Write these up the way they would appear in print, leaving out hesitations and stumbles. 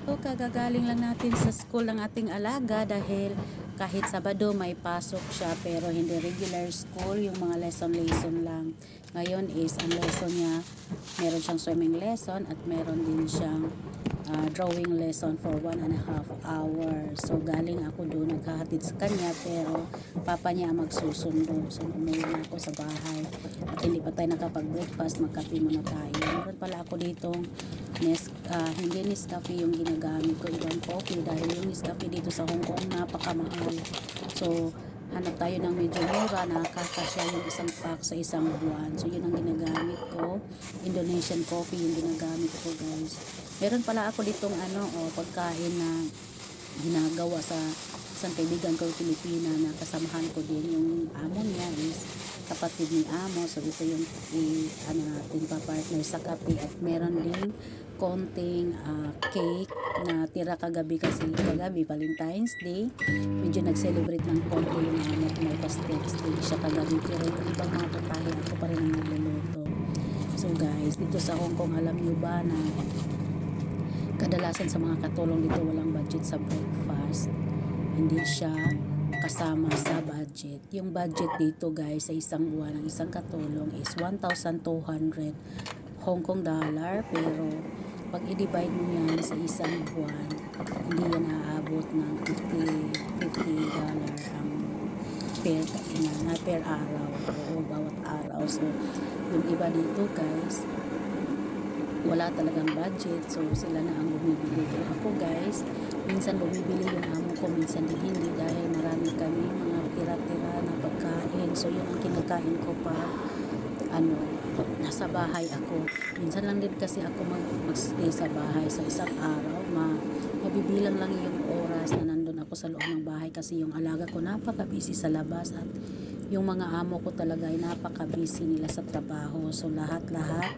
So, kagagaling lang natin sa school ng ating alaga dahil kahit Sabado may pasok siya pero hindi regular school, yung mga lesson lang. Ngayon is ang lesson niya, meron siyang swimming lesson at meron din siyang drawing lesson for 1.5 hours. So galing ako doon, naghahatid sa kanya pero papa niya ang magsusundo. So umuwi na ako sa bahay at hindi pa tayo nakapag-breakfast, magkape muna tayo. Meron pala ako ditong hindi Nescafe yung ginagamit ko, ibang coffee dahil yung Nescafe dito sa Hong Kong napakamahal. So hanap tayo ng medyo mura na kakasya yung isang pack sa isang buwan. So yun ang ginagamit ko, Indonesian coffee yung ginagamit ko, guys. Meron pala ako ditong pagkain na ginagawa sa isang kaibigan ko Pilipina na kasamahan ko din. Yung amo niya is kapatid ni amo, so ito yung natin pa-partner sa kape. At meron din konting cake na tira kagabi kasi kagabi Valentine's Day, medyo nag-celebrate ng konti yung amo ko, may pa-steaks day siya kagabi pero yung ibang mga putahe ako pa rin ang nagluluto. So guys, dito sa Hong Kong, alam nyo ba na kadalasan sa mga katulong dito walang budget sa breakfast, hindi siya kasama sa budget. Yung budget dito guys sa isang buwan ng isang katulong is 1,200 Hong Kong dollar, pero pag i-divide mo yan sa isang buwan, hindi yan aabot ng 50 dollar ang per araw o bawat araw. So yung iba dito guys wala talagang budget, so sila na ang bumibili. Pero ako guys, minsan bumibili yung amo ko, minsan din hindi dahil marami kami mga tira-tira na pagkain. So yun ang kinakain ko pa nasa bahay ako. Minsan lang din kasi ako mag-stay sa bahay sa isang araw. Mabibilang lang yung oras na nandun ako sa loob ng bahay kasi yung alaga ko napaka-busy sa labas at yung mga amo ko talaga ay napaka-busy nila sa trabaho. So lahat-lahat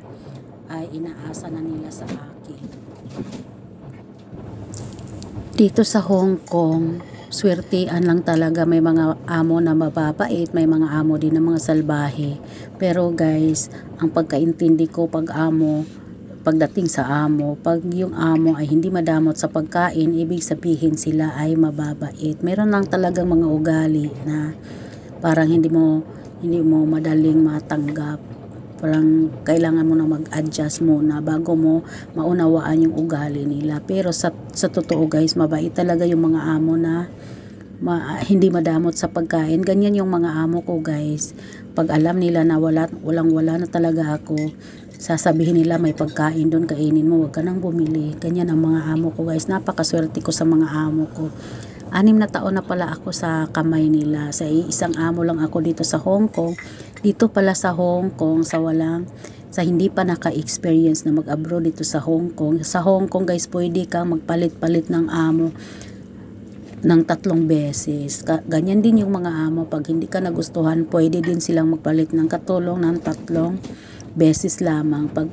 ay inaasa na nila sa akin. Dito sa Hong Kong, swertian lang talaga, may mga amo na mababait, may mga amo din na mga salbahe. Pero guys, ang pagkaintindi ko pagdating sa amo, pag yung amo ay hindi madamot sa pagkain, ibig sabihin sila ay mababait. Meron lang talagang mga ugali na parang hindi mo madaling matanggap. Parang kailangan mo na mag-adjust muna bago mo maunawaan yung ugali nila. Pero sa totoo guys, mabait talaga yung mga amo na hindi madamot sa pagkain. Ganyan yung mga amo ko guys. Pag alam nila na wala na talaga ako, sasabihin nila may pagkain doon, kainin mo, wag ka nang bumili. Ganyan ang mga amo ko guys. Napakaswerte ko sa mga amo ko. 6 na taon na pala ako sa kamay nila. Sa isang amo lang ako dito sa Hong Kong. Dito pala sa Hong Kong, sa hindi pa naka-experience na mag-abroad dito sa Hong Kong. Sa Hong Kong guys, pwede kang magpalit-palit ng amo ng 3 beses. Ganyan din yung mga amo. Pag hindi ka nagustuhan, pwede din silang magpalit ng katulong ng 3 beses lamang. Pag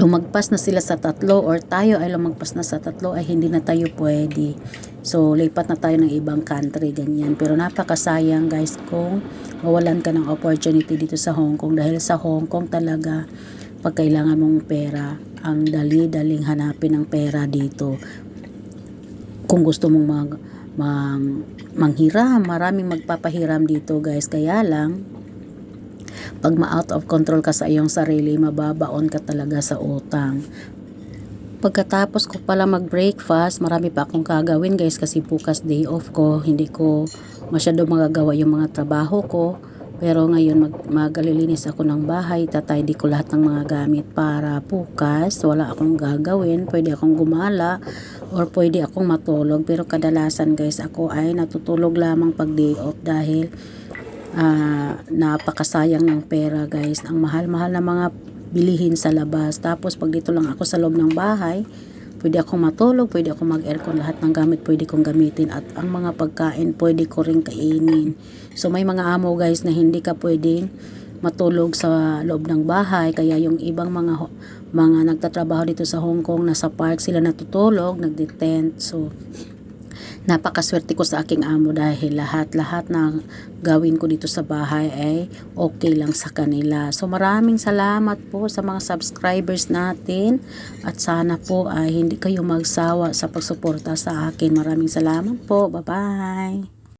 lumagpas na sila sa 3 or tayo ay lumagpas na sa 3 ay hindi na tayo pwede. So lipat na tayo ng ibang country, ganyan. Pero napakasayang guys kung mawalan ka ng opportunity dito sa Hong Kong dahil sa Hong Kong talaga pag kailangan mong pera, ang dali-daling hanapin ng pera dito. Kung gusto mong manghiram, maraming magpapahiram dito guys. Kaya lang pag ma-out of control ka sa iyong sarili, mababaon ka talaga sa utang. Pagkatapos ko pala mag-breakfast, marami pa akong gagawin guys kasi bukas day off ko. Hindi ko masyado magagawa yung mga trabaho ko. Pero ngayon magalilinis ako ng bahay, tatidy ko lahat ng mga gamit para bukas wala akong gagawin. Pwede akong gumala or pwede akong matulog. Pero kadalasan guys, ako ay natutulog lamang pag day off dahil napakasayang ng pera guys. Ang mahal-mahal na mga bilihin sa labas. Tapos pag dito lang ako sa loob ng bahay, pwede akong matulog, pwede akong mag-aircon, lahat ng gamit pwede kong gamitin at ang mga pagkain pwede ko rin kainin. So may mga amo guys na hindi ka pwedeng matulog sa loob ng bahay, kaya yung ibang mga nagtatrabaho dito sa Hong Kong nasa park sila natutulog, nagde-tent. So Napakaswerte ko sa aking amo dahil lahat-lahat na gawin ko dito sa bahay ay okay lang sa kanila. So maraming salamat po sa mga subscribers natin at sana po ay hindi kayo magsawa sa pagsuporta sa akin. Maraming salamat po. Bye-bye.